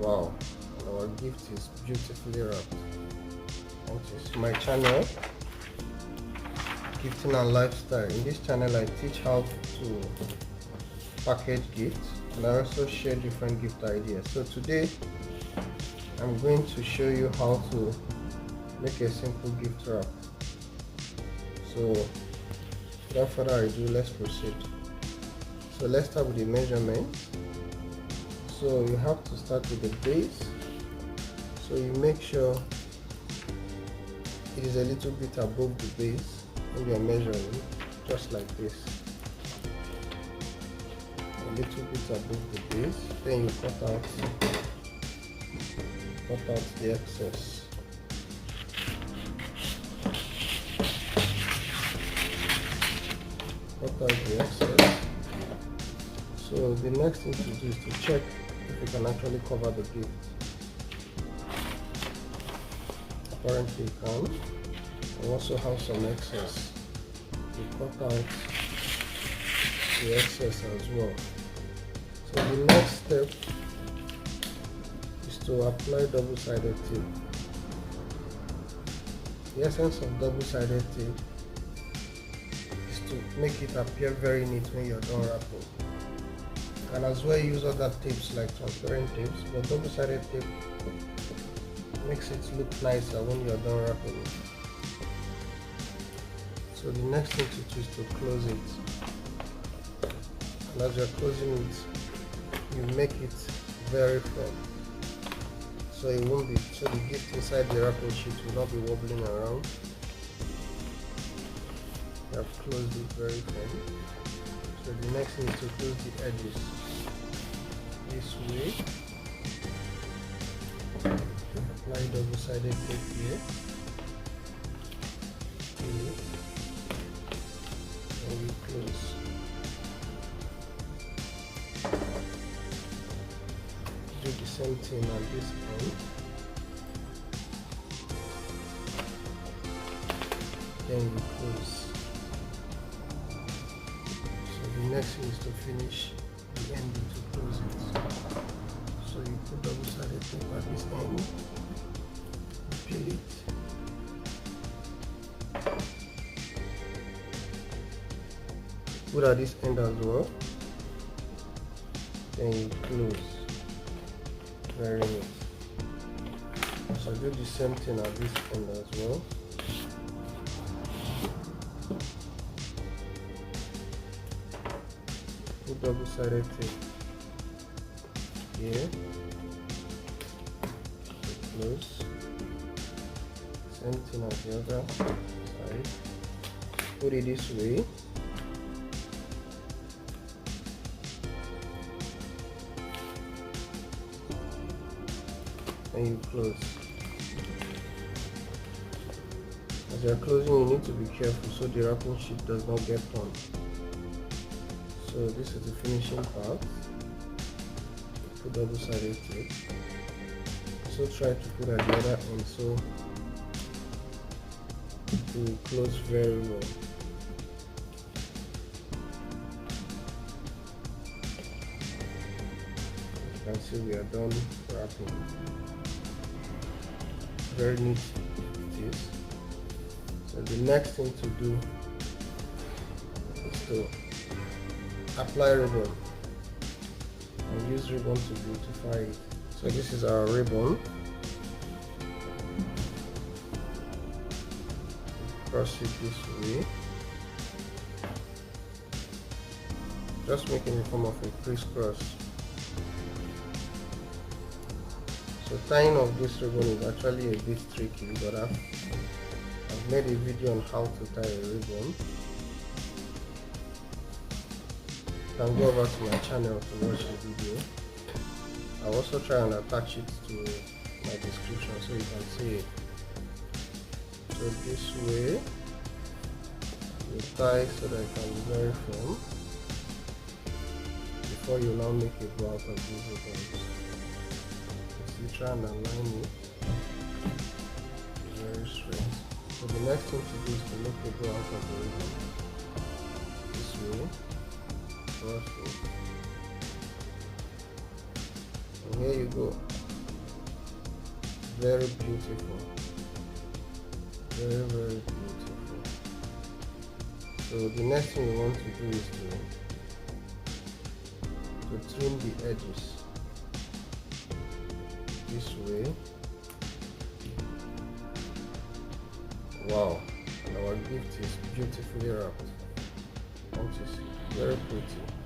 Wow, our gift is beautifully wrapped. And this is my channel, Gifting and Lifestyle. In this channel I teach how to package gifts, and I also share different gift ideas. So today I'm going to show you how to make a simple gift wrap. So without further ado, let's proceed. So let's start with the measurement. So you have to start with the base. So you make sure it is a little bit above the base when you are measuring, just like this. A little bit above the base. Then you cut out the excess. Cut out the excess. So the next thing to do is to check if you can actually cover the gift. Apparently you can. And also have some excess. You cut out the excess as well. So the next step is to apply double-sided tape. The essence of double-sided tape is to make it appear very neat when you're done wrapping. And as well use other tapes like transparent tapes, but double-sided tape makes it look nicer when you're done wrapping it. So the next thing to do is to close it. And as you're closing it, you make it very firm. So it won't be, so the gift inside the wrapping sheet will not be wobbling around. You have closed it very firm. So the next thing is to close the edges this way. Apply double-sided tape here. And we close. Do the same thing at this end. Then we close. So the next thing is to finish the end to close it. So you put double-sided tape at this end, peel it, put at this end as well, then you close. Very neat. So do the same thing at this end as well. Put double-sided tape here, close. Same thing at the other side. Put it this way. And you close. As you are closing, you need to be careful so the wrapping sheet does not get torn. So this is the finishing part. Put double-sided tape. So try to put at the other end so it will close very well. You can see we are done wrapping. Very neat it is. So the next thing to do is to apply ribbon and use ribbon to beautify it. So this is our ribbon. Cross it this way, just making the form of a crisscross. So tying of this ribbon is actually a bit tricky, but I've made a video on how to tie a ribbon. You can go over to my channel to watch the video. I'll also try and attach it to my description so you can see it. So this way you tie so that it can be very firm before you now make a bow out of these ribbons. So you try and align it very straight. So the next thing to do is to make a bow out of the ribbon this way. Cross it. And here you go. very beautiful, very beautiful. So the next thing you want to do is to trim the edges this way. Wow, and our gift is beautifully wrapped. Don't you see? Very pretty.